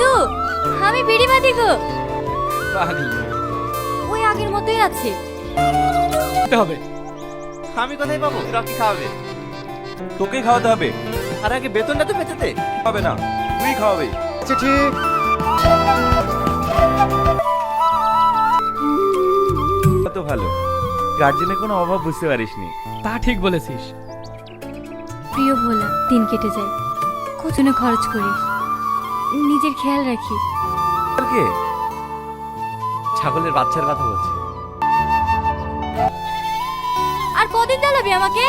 দাদু, আমি বিড়ি বাঁধি গো। পাগলি ওই আগের মতোই আছে। দিতে হবে। আমি কোথায় পাবো? রকি খাওয়াবে। তোকেই খাওয়াতে হবে। আর আগে বেতনটা তো পেতে দে। হবে না, তুই খাওয়াবে। আচ্ছা ঠিক। কত ভালো, গার্জেনের কোনো অভাব বুঝতে পারিসনি। তা ঠিক বলেছিস। প্রিয় ভোলা, দিন কেটে যায়, কতনে খরচ করিস, নিজের খেয়াল রাখিস। আর কে? ছাগলের বাচ্চার কথা বলছি। আর কদিন জ্বালাবি আমাকে?